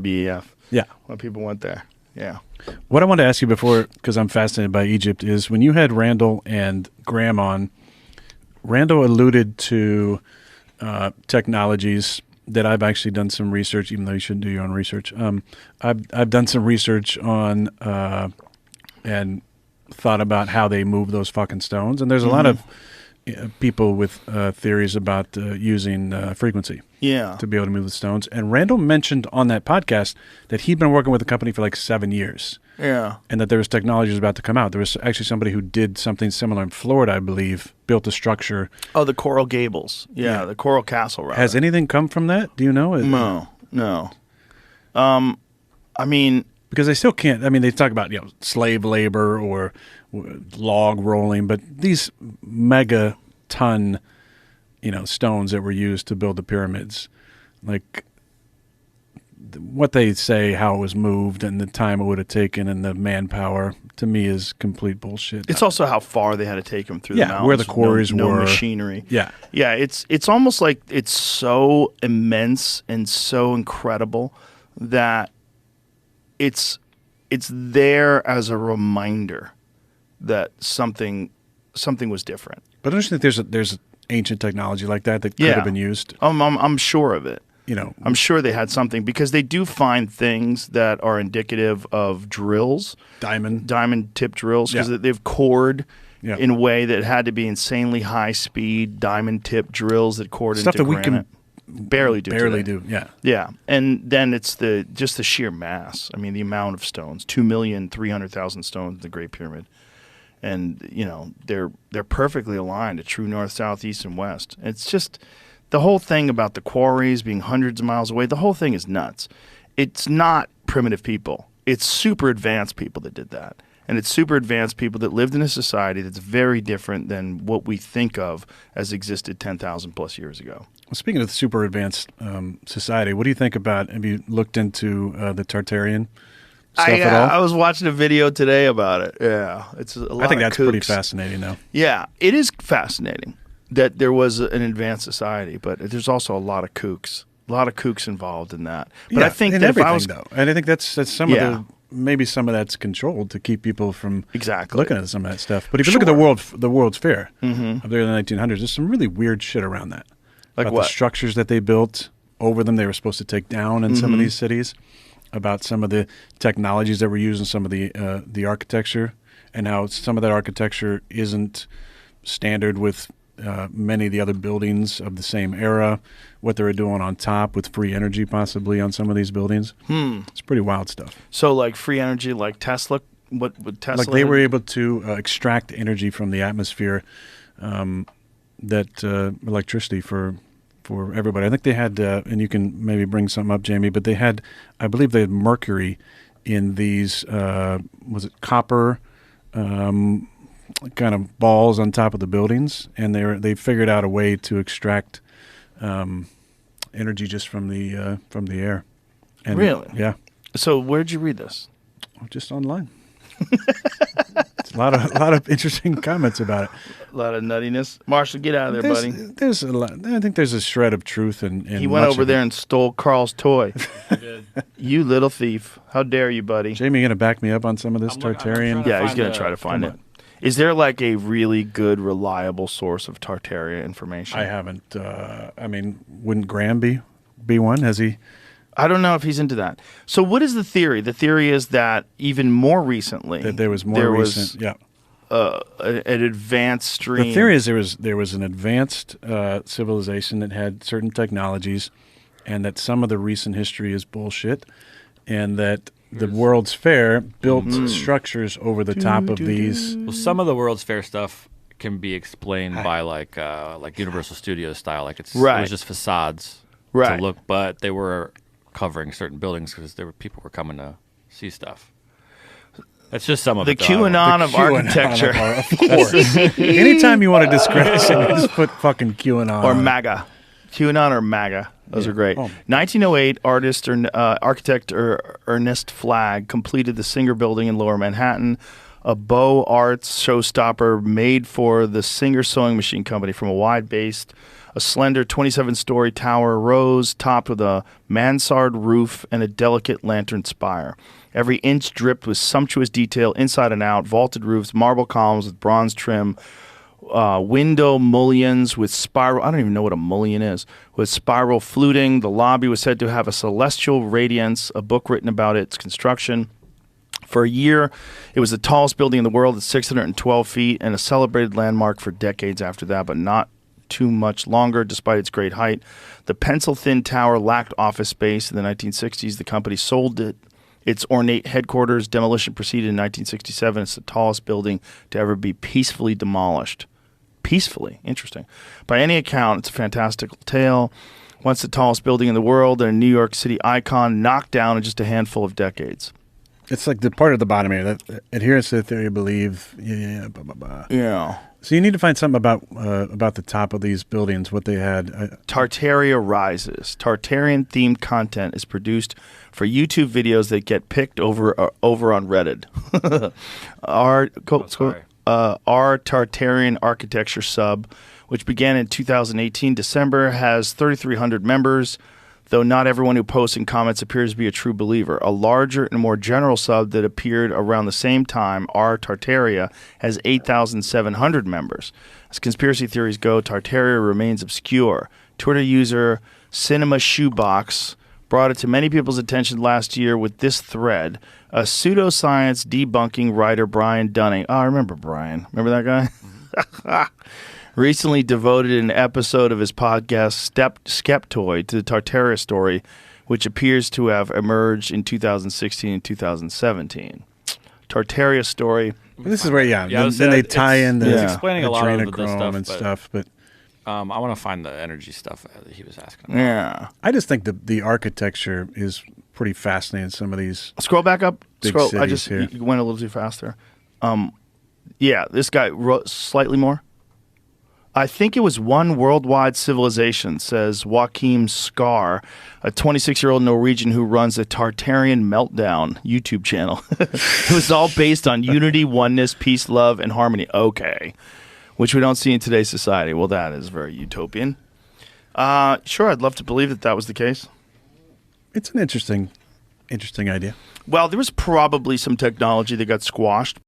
WEF. Yeah. When people went there. Yeah. What I wanted to ask you before, because I'm fascinated by Egypt, is when you had Randall and Graham on, Randall alluded to technologies that I've actually done some research, even though you shouldn't do your own research. I've done some research on and thought about how they move those fucking stones. And there's a lot of people with theories about using frequency to be able to move the stones. And Randall mentioned on that podcast that he'd been working with the company for like 7 years. Yeah. And that there was technology about to come out. There was actually somebody who did something similar in Florida, I believe, built a structure. Oh, the Coral Gables. Yeah, the Coral Castle, rather. Has anything come from that? Do you know? No. I mean... Because they still can't, I mean, they talk about, slave labor or log rolling, but these megaton, stones that were used to build the pyramids, like what they say, how it was moved and the time it would have taken and the manpower, to me, is complete bullshit. It's also how far they had to take them through the mountains. Where the quarries were. No machinery. Yeah. Yeah, it's almost like it's so immense and so incredible that it's there as a reminder that something was different. But I don't think there's ancient technology like that could have been used. I'm sure of it. I'm sure they had something, because they do find things that are indicative of drills, diamond tip drills, because they've cored in a way that had to be insanely high speed diamond tip drills that cored stuff into that granite. We can barely do. Yeah, and then it's just the sheer mass. I mean, the amount of stones, 2,300,000 stones in the Great Pyramid, and they're perfectly aligned, a true north, south, east, and west. It's just the whole thing about the quarries being hundreds of miles away. The whole thing is nuts. It's not primitive people. It's super advanced people that did that. And it's super advanced people that lived in a society that's very different than what we think of as existed 10,000 plus years ago. Well, speaking of super advanced society, what do you think about, have you looked into the Tartarian stuff at all? I was watching a video today about it. Yeah. It's a lot I think of that's kooks. pretty fascinating, though. Yeah, it is fascinating that there was an advanced society, but there's also a lot of kooks. A lot of kooks involved in that. But I think that if I was... though. And I think that's some of the... Maybe some of that's controlled to keep people from looking at some of that stuff. But if you look at the World's Fair of there in the 1900s, there's some really weird shit around that. Like about what? The structures that they built over them they were supposed to take down in some of these cities, about some of the technologies that were used in some of the architecture, and how some of that architecture isn't standard with many of the other buildings of the same era, what they were doing on top with free energy possibly on some of these buildings. It's pretty wild stuff. So like free energy, like Tesla, what would Tesla... Like they were able to extract energy from the atmosphere, electricity for everybody. I think they had, and you can maybe bring something up, Jamie, but I believe they had mercury in these, was it copper, kind of balls on top of the buildings, and they figured out a way to extract energy just from the air. And, really? Yeah. So where'd you read this? Just online. It's a lot of interesting comments about it. A lot of nuttiness. Marshall, get out of there, buddy. There's a lot. I think there's a shred of truth in he went over there and stole Carl's toy. You little thief! How dare you, buddy? Jamie, you gonna back me up on some of this Tartarian? Yeah, he's gonna try to find it. Is there like a really good, reliable source of Tartaria information? I haven't. I mean, wouldn't Graham be one? Has he? I don't know if he's into that. So what is the theory? The theory is that even more recently... That there was more recent, an advanced stream. The theory is there was an advanced civilization that had certain technologies, and that some of the recent history is bullshit, and that the World's Fair built structures over the top of these. Well, some of the World's Fair stuff can be explained by like Universal Studios style, like it was just facades to look, but they were covering certain buildings because people were coming to see stuff. That's just some of the it. QAnon of architecture. Of course. Anytime you want to discredit something, just put fucking QAnon. Or MAGA. QAnon or MAGA. Those are great. 1908, architect Ernest Flagg completed the Singer Building in Lower Manhattan. a Beaux Arts showstopper made for the Singer Sewing Machine Company. From a wide base, a slender 27-story tower rose, topped with a mansard roof and a delicate lantern spire. Every inch dripped with sumptuous detail inside and out, vaulted roofs, marble columns with bronze trim, window mullions with spiral. I don't even know what a mullion is. With spiral fluting, the lobby was said to have a celestial radiance. A book written about its construction. For a year, it was the tallest building in the world at 612 feet and a celebrated landmark for decades after that, but not too much longer despite its great height. The pencil-thin tower lacked office space in the 1960s. The company sold it. Its ornate headquarters. Demolition proceeded in 1967. It's the tallest building to ever be peacefully demolished. Peacefully. Interesting. By any account, it's a fantastical tale. Once the tallest building in the world and a New York City icon, knocked down in just a handful of decades. It's like the part of the bottom here, that adherence to the theory of belief. Blah, blah, blah. Yeah. So you need to find something about the top of these buildings, what they had. Tartaria rises. Tartarian-themed content is produced for YouTube videos that get picked over on Reddit. Our Tartarian architecture sub, which began in 2018 December, has 3,300 members. Though not everyone who posts and comments appears to be a true believer. A larger and more general sub that appeared around the same time, our Tartaria, has 8,700 members. As conspiracy theories go, Tartaria remains obscure. Twitter user Cinema Shoebox brought it to many people's attention last year with this thread. A pseudoscience debunking writer, Brian Dunning. Oh, I remember Brian. Remember that guy? Recently devoted an episode of his podcast Skeptoid to the Tartaria story, which appears to have emerged in 2016 and 2017. Tartaria story. This is where, then they tie in the explaining a lot of this stuff and stuff, but I want to find the energy stuff that he was asking about. Yeah. I just think the architecture is pretty fascinating. Some of these. Scroll back up. Scroll. I just here. You went a little too fast there. Yeah, this guy wrote slightly more. I think it was one worldwide civilization, says Joachim Skar, a 26-year-old Norwegian who runs a Tartarian Meltdown YouTube channel. It was all based on unity, oneness, peace, love, and harmony. Okay. Which we don't see in today's society. Well, that is very utopian. Sure, I'd love to believe that was the case. It's an interesting idea. Well, there was probably some technology that got squashed